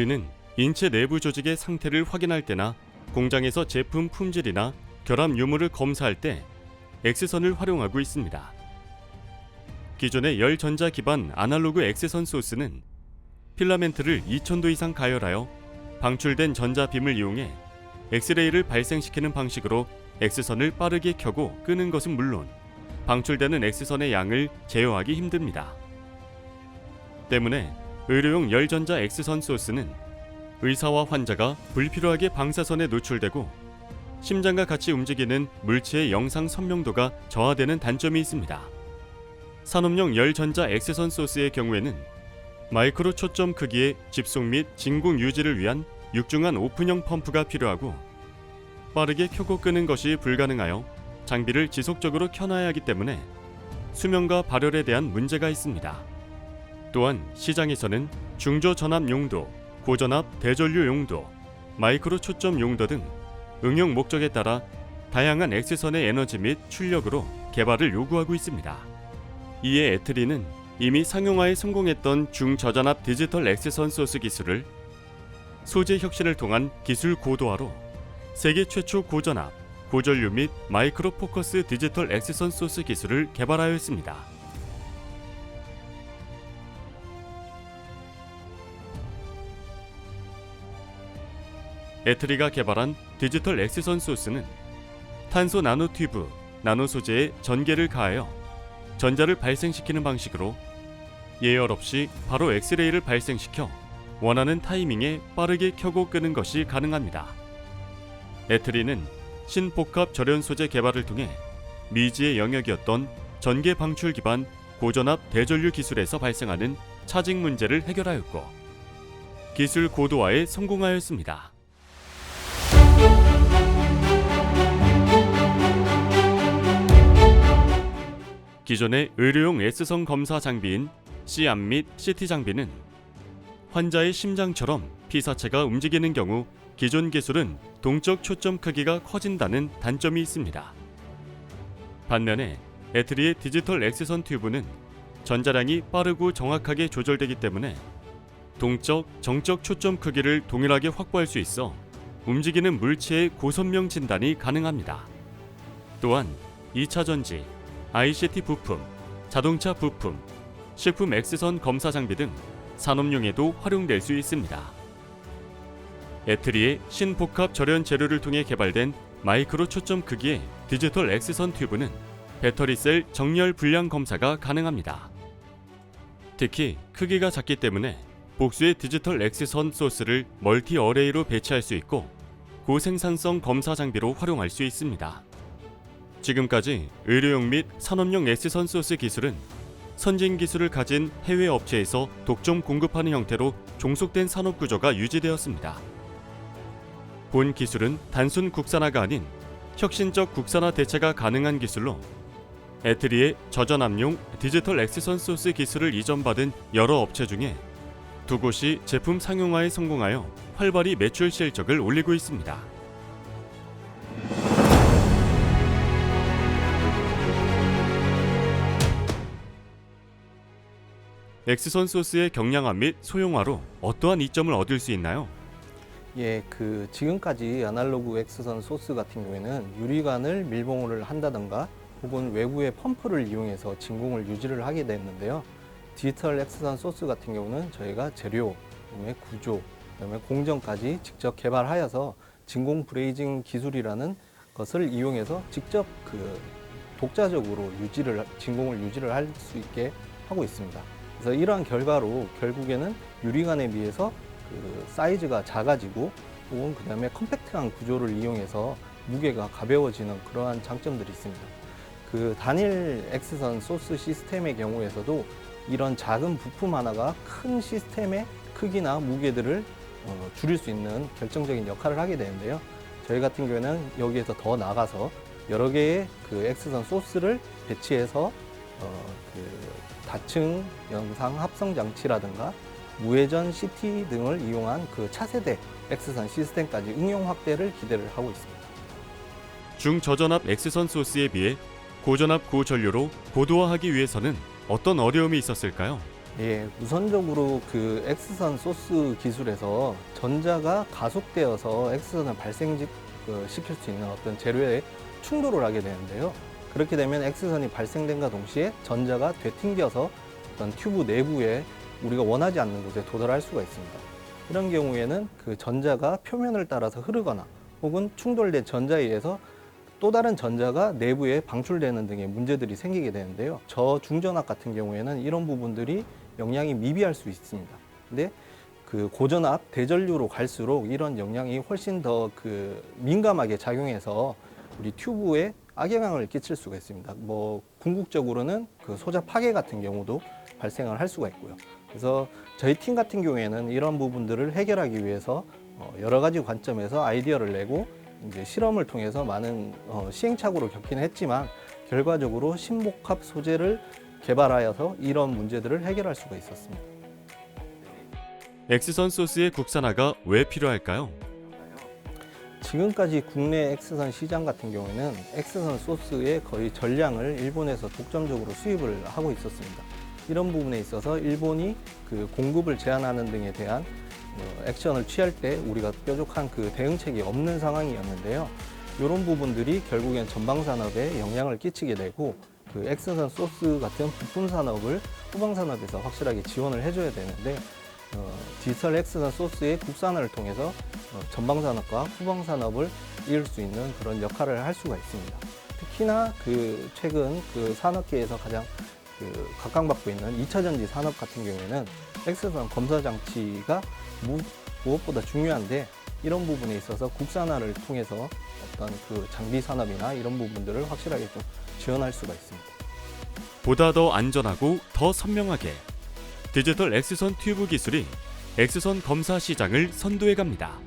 우리는 인체 내부 조직의 상태를 확인할 때나 공장에서 제품 품질이나 결합 유무를 검사할 때 X선을 활용하고 있습니다. 기존의 열전자 기반 아날로그 X선 소스는 필라멘트를 2000도 이상 가열하여 방출된 전자빔을 이용해 엑스레이를 발생시키는 방식으로 X선을 빠르게 켜고 끄는 것은 물론 방출되는 X선의 양을 제어하기 힘듭니다. 때문에 의료용 열전자 X선 소스는 의사와 환자가 불필요하게 방사선에 노출되고 심장과 같이 움직이는 물체의 영상 선명도가 저하되는 단점이 있습니다. 산업용 열전자 X선 소스의 경우에는 마이크로 초점 크기의 집속 및 진공 유지를 위한 육중한 오픈형 펌프가 필요하고 빠르게 켜고 끄는 것이 불가능하여 장비를 지속적으로 켜놔야 하기 때문에 수명과 발열에 대한 문제가 있습니다. 또한 시장에서는 중저전압 용도, 고전압 대전류 용도, 마이크로 초점 용도 등 응용 목적에 따라 다양한 X선의 에너지 및 출력으로 개발을 요구하고 있습니다. 이에 애트리는 이미 상용화에 성공했던 중저전압 디지털 X선 소스 기술을 소재 혁신을 통한 기술 고도화로 세계 최초 고전압, 고전류 및 마이크로 포커스 디지털 X선 소스 기술을 개발하였습니다. 애트리가 개발한 디지털 X선 소스는 탄소 나노 튜브, 나노 소재에 전기를 가하여 전자를 발생시키는 방식으로 예열 없이 바로 엑스레이를 발생시켜 원하는 타이밍에 빠르게 켜고 끄는 것이 가능합니다. 애트리는 신복합 절연 소재 개발을 통해 미지의 영역이었던 전개 방출 기반 고전압 대전류 기술에서 발생하는 차징 문제를 해결하였고 기술 고도화에 성공하였습니다. 기존의 의료용 S선 검사 장비인 C암 및 CT 장비는 환자의 심장처럼 피사체가 움직이는 경우 기존 기술은 동적 초점 크기가 커진다는 단점이 있습니다. 반면에 애트리의 디지털 X선 튜브는 전자량이 빠르고 정확하게 조절되기 때문에 동적, 정적 초점 크기를 동일하게 확보할 수 있어 움직이는 물체의 고선명 진단이 가능합니다. 또한 2차 전지, ICT 부품, 자동차 부품, 식품 X선 검사 장비 등 산업용에도 활용될 수 있습니다. 애트리의 신복합 절연 재료를 통해 개발된 마이크로 초점 크기의 디지털 X선 튜브는 배터리셀 정렬 불량 검사가 가능합니다. 특히 크기가 작기 때문에 복수의 디지털 X선 소스를 멀티 어레이로 배치할 수 있고 고생산성 검사 장비로 활용할 수 있습니다. 지금까지 의료용 및 산업용 X선 소스 기술은 선진 기술을 가진 해외 업체에서 독점 공급하는 형태로 종속된 산업 구조가 유지되었습니다. 본 기술은 단순 국산화가 아닌 혁신적 국산화 대체가 가능한 기술로 애트리의 저전압용 디지털 X선 소스 기술을 이전받은 여러 업체 중에 두 곳이 제품 상용화에 성공하여 활발히 매출 실적을 올리고 있습니다. X선 소스의 경량화 및 소형화로 어떠한 이점을 얻을 수 있나요? 예, 지금까지 아날로그 X선 소스 같은 경우에는 유리관을 밀봉을 한다던가 혹은 외부의 펌프를 이용해서 진공을 유지를 하게 됐는데요. 디지털 X선 소스 같은 경우는 저희가 재료, 그다음에 구조, 그다음에 공정까지 직접 개발하여서 진공 브레이징 기술이라는 것을 이용해서 직접 독자적으로 진공을 유지를 할 수 있게 하고 있습니다. 그래서 이러한 결과로 결국에는 유리관에 비해서 사이즈가 작아지고 혹은 그다음에 컴팩트한 구조를 이용해서 무게가 가벼워지는 그러한 장점들이 있습니다. 단일 X선 소스 시스템의 경우에서도 이런 작은 부품 하나가 큰 시스템의 크기나 무게들을 줄일 수 있는 결정적인 역할을 하게 되는데요. 저희 같은 경우에는 여기에서 더 나가서 여러 개의 X선 소스를 배치해서 다층 영상 합성 장치라든가 무회전 CT 등을 이용한 차세대 X선 시스템까지 응용 확대를 기대를 하고 있습니다. 중저전압 X선 소스에 비해 고전압 고전류로 고도화하기 위해서는 어떤 어려움이 있었을까요? 예, 우선적으로 그 X선 소스 기술에서 전자가 가속되어서 X선을 시킬 수 있는 어떤 재료에 충돌을 하게 되는데요. 그렇게 되면 X선이 발생된과 동시에 전자가 되튕겨서 어떤 튜브 내부에 우리가 원하지 않는 곳에 도달할 수가 있습니다. 이런 경우에는 그 전자가 표면을 따라서 흐르거나 혹은 충돌된 전자에 의해서 또 다른 전자가 내부에 방출되는 등의 문제들이 생기게 되는데요. 저중전압 같은 경우에는 이런 부분들이 영향이 미비할 수 있습니다. 근데 그 고전압, 대전류로 갈수록 이런 영향이 훨씬 더 그 민감하게 작용해서 우리 튜브에 악영향을 끼칠 수가 있습니다. 뭐 궁극적으로는 그 소자 파괴 같은 경우도 발생을 할 수가 있고요. 그래서 저희 팀 같은 경우에는 이런 부분들을 해결하기 위해서 여러 가지 관점에서 아이디어를 내고 이제 실험을 통해서 많은 시행착오를 겪긴 했지만 결과적으로 신복합 소재를 개발하여서 이런 문제들을 해결할 수가 있었습니다. X선 소스의 국산화가 왜 필요할까요? 지금까지 국내 X선 시장 같은 경우에는 X선 소스의 거의 전량을 일본에서 독점적으로 수입을 하고 있었습니다. 이런 부분에 있어서 일본이 그 공급을 제한하는 등에 대한 액션을 취할 때 우리가 뾰족한 그 대응책이 없는 상황이었는데요. 이런 부분들이 결국엔 전방 산업에 영향을 끼치게 되고 그 X선 소스 같은 부품 산업을 후방 산업에서 확실하게 지원을 해줘야 되는데 디지털 X선 소스의 국산화를 통해서 전방 산업과 후방 산업을 이을 수 있는 그런 역할을 할 수가 있습니다. 특히나 그 최근 그 산업계에서 가장 그 각광받고 있는 2차 전지 산업 같은 경우에는 X선 검사 장치가 무엇보다 중요한데 이런 부분에 있어서 국산화를 통해서 어떤 그 장비 산업이나 이런 부분들을 확실하게 좀 지원할 수가 있습니다. 보다 더 안전하고 더 선명하게 디지털 X선 튜브 기술이 X선 검사 시장을 선도해 갑니다.